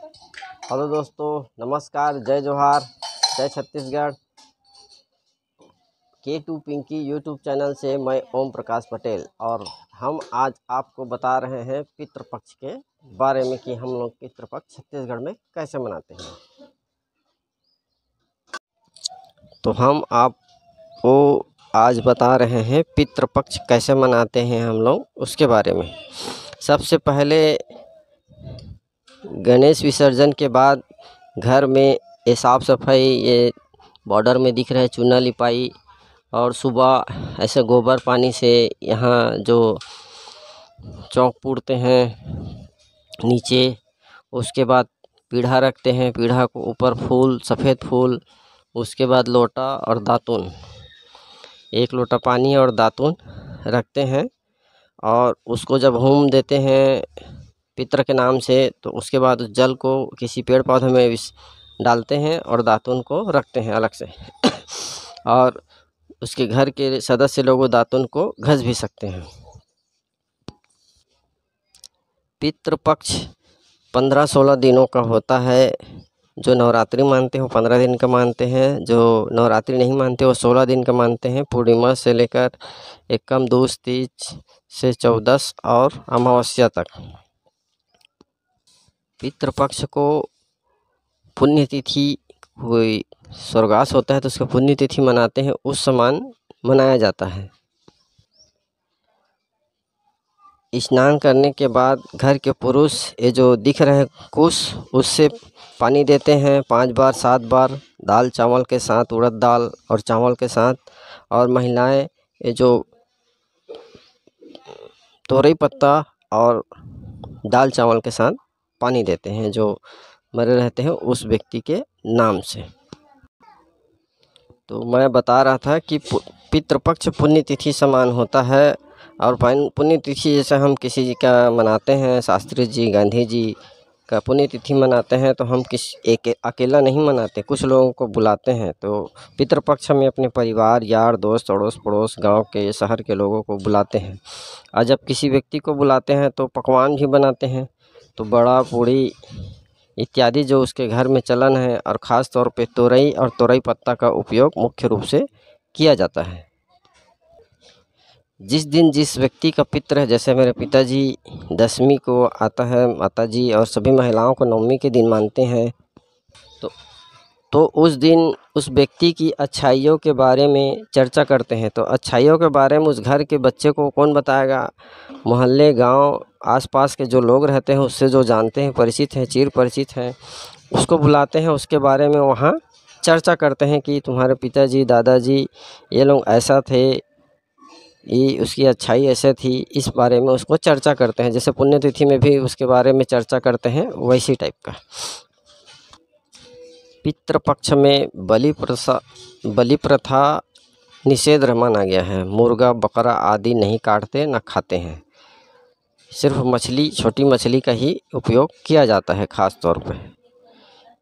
Hello दोस्तों, नमस्कार, जय जोहार, जय Chhattisgarh. K2 Pinky YouTube channel से मैं ओम प्रकाश पटेल और हम आज आपको बता रहे हैं पितृपक्ष के बारे में कि हम लोग पितृपक्ष छत्तीसगढ़ में कैसे मनाते हैं। तो हम आपको आज बता रहे हैं पितृपक्ष कैसे मनाते हैं हम लोग, उसके बारे में। सबसे पहले गणेश विसर्जन के बाद घर में ये साफ़ सफाई, ये बॉर्डर में दिख रहे चूना लिपाई, और सुबह ऐसे गोबर पानी से यहाँ जो चौक पूड़ते हैं नीचे, उसके बाद पीढ़ा रखते हैं, पीढ़ा को ऊपर फूल, सफ़ेद फूल, उसके बाद लोटा और दातुन, 1 लोटा पानी और दातुन रखते हैं और उसको जब होम देते हैं पितर के नाम से, तो उसके बाद उस जल को किसी पेड़ पौधे में डालते हैं और दातुन को रखते हैं अलग से और उसके घर के सदस्य लोग दातुन को घस भी सकते हैं। पितृपक्ष 15-16 दिनों का होता है। जो नवरात्रि मानते हो 15 दिन का मानते हैं, जो नवरात्रि नहीं मानते हो 16 दिन का मानते हैं। पूर्णिमा से लेकर एकम, दूज, तीज से 14 और अमावस्या तक। पितृपक्ष को पुण्यतिथि, कोई स्वर्गवास होता है तो उसका पुण्यतिथि मनाते हैं, उस समान मनाया जाता है। स्नान करने के बाद घर के पुरुष ये जो दिख रहे कुश, उससे पानी देते हैं 5 बार 7 बार, दाल चावल के साथ, उड़द दाल और चावल के साथ। और महिलाएं ये जो तोरई पत्ता और दाल चावल के साथ पानी देते हैं जो मरे रहते हैं उस व्यक्ति के नाम से। तो मैं बता रहा था कि पितृपक्ष पुण्यतिथि समान होता है। और पुण्यतिथि जैसे हम किसी जी का मनाते हैं, शास्त्री जी, गांधी जी का पुण्यतिथि मनाते हैं, तो हम एक अकेला नहीं मनाते, कुछ लोगों को बुलाते हैं। तो पितृपक्ष में अपने परिवार, यार, दोस्त, अड़ोस पड़ोस, गांव के, शहर के लोगों को बुलाते हैं। और जब किसी व्यक्ति को बुलाते हैं तो पकवान भी बनाते हैं, तो बड़ा पूड़ी इत्यादि जो उसके घर में चलन है। और ख़ास तौर पे तोरई और तोरई पत्ता का उपयोग मुख्य रूप से किया जाता है। जिस दिन जिस व्यक्ति का पितृ है, जैसे मेरे पिताजी 10वीं को आता है, माताजी और सभी महिलाओं को 9वीं के दिन मानते हैं, तो उस दिन उस व्यक्ति की अच्छाइयों के बारे में चर्चा करते हैं। तो अच्छाइयों के बारे में उस घर के बच्चे को कौन बताएगा? मोहल्ले, गांव, आसपास के जो लोग रहते हैं, उससे जो जानते हैं, परिचित हैं, चिर परिचित हैं, उसको बुलाते हैं। उसके बारे में वहाँ चर्चा करते हैं कि तुम्हारे पिताजी, दादाजी, ये लोग ऐसा थे, ये उसकी अच्छाई ऐसे थी, इस बारे में उसको चर्चा करते हैं। जैसे पुण्यतिथि में भी उसके बारे में चर्चा करते हैं, वैसी टाइप का। पितृपक्ष में बलि प्रथा निषेध माना गया है। मुर्गा, बकरा आदि नहीं काटते, न खाते हैं। सिर्फ मछली, छोटी मछली का ही उपयोग किया जाता है ख़ास तौर पे।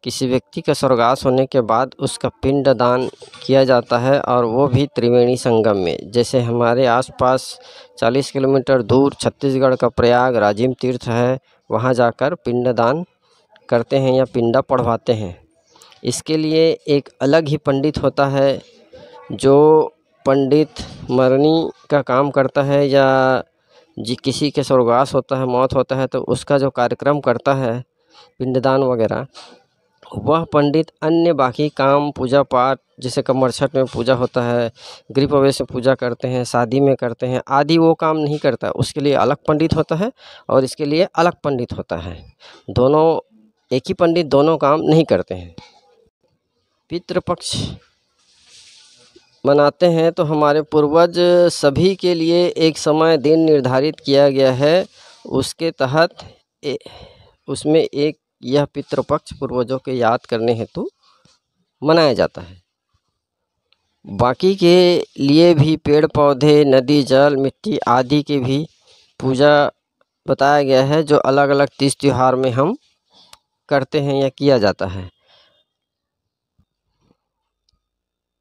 किसी व्यक्ति का स्वर्गवास होने के बाद उसका पिंड दान किया जाता है, और वो भी त्रिवेणी संगम में। जैसे हमारे आसपास 40 किलोमीटर दूर छत्तीसगढ़ का प्रयाग राजिम तीर्थ है, वहाँ जाकर पिंड दान करते हैं या पिंडा पढ़वाते हैं। इसके लिए एक अलग ही पंडित होता है, जो पंडित मरनी का काम करता है, या किसी के स्वर्गवास होता है, मौत होता है, तो उसका जो कार्यक्रम करता है पिंडदान वगैरह, वह पंडित अन्य बाकी काम, पूजा पाठ, जैसे कमरछठ में पूजा होता है, गृह प्रवेश में पूजा करते हैं, शादी में करते हैं आदि, वो काम नहीं करता। उसके लिए अलग पंडित होता है और इसके लिए अलग पंडित होता है। दोनों एक ही पंडित दोनों काम नहीं करते हैं। पितृपक्ष मनाते हैं तो हमारे पूर्वज सभी के लिए एक समय दिन निर्धारित किया गया है। उसके तहत उसमें एक यह पितृपक्ष पूर्वजों के याद करने हेतु मनाया जाता है। बाकी के लिए भी पेड़ पौधे, नदी, जल, मिट्टी आदि की भी पूजा बताया गया है, जो अलग अलग तीज त्योहार में हम करते हैं या किया जाता है।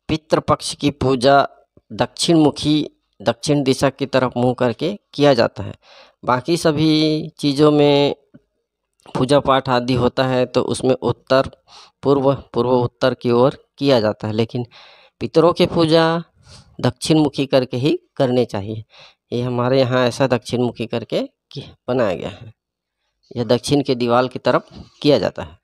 पितृपक्ष की पूजा दक्षिण मुखी, दक्षिण दिशा की तरफ मुँह करके किया जाता है। बाकी सभी चीज़ों में पूजा पाठ आदि होता है तो उसमें उत्तर पूर्व उत्तर की ओर किया जाता है, लेकिन पितरों की पूजा दक्षिण मुखी करके ही करनी चाहिए। ये हमारे यहाँ ऐसा दक्षिण मुखी करके बनाया गया है। यह दक्षिण के दीवार की तरफ किया जाता है।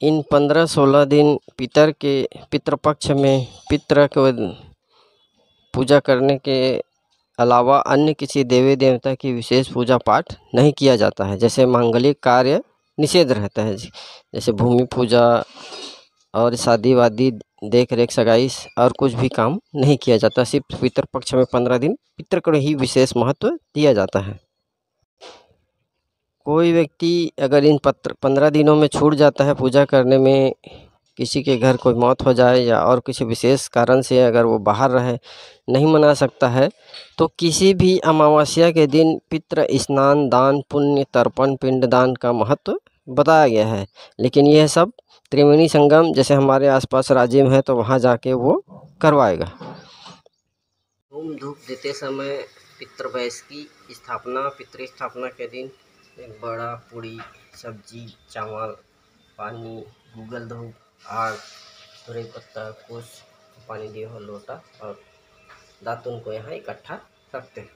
इन 15-16 दिन पितृपक्ष में पितृ को पूजा करने के अलावा अन्य किसी देवी देवता की विशेष पूजा पाठ नहीं किया जाता है। जैसे मांगलिक कार्य निषेध रहता है, जैसे भूमि पूजा और शादी वादी देख रेख सगाई और कुछ भी काम नहीं किया जाता। सिर्फ पितृपक्ष में 15 दिन पितृ को ही विशेष महत्व दिया जाता है। कोई व्यक्ति अगर इन 15 दिनों में छूट जाता है पूजा करने में, किसी के घर कोई मौत हो जाए या और किसी विशेष कारण से अगर वो बाहर रहे, नहीं मना सकता है, तो किसी भी अमावस्या के दिन पितृ स्नान, दान, पुण्य, तर्पण, पिंडदान का महत्व बताया गया है। लेकिन यह सब त्रिवेणी संगम जैसे हमारे आसपास राज्य में है तो वहाँ जाके वो करवाएगा। होम धूप देते समय पितृवैस की स्थापना, पितृ स्थापना के दिन एक बड़ा पूड़ी, सब्जी, चावल, पानी, गूगल धूप, आग, तुरई पत्ता, कुश, पानी दिए हो लोटा और दातुन को यहाँ इकट्ठा रखते हैं।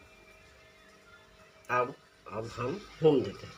अब हम होम देते हैं।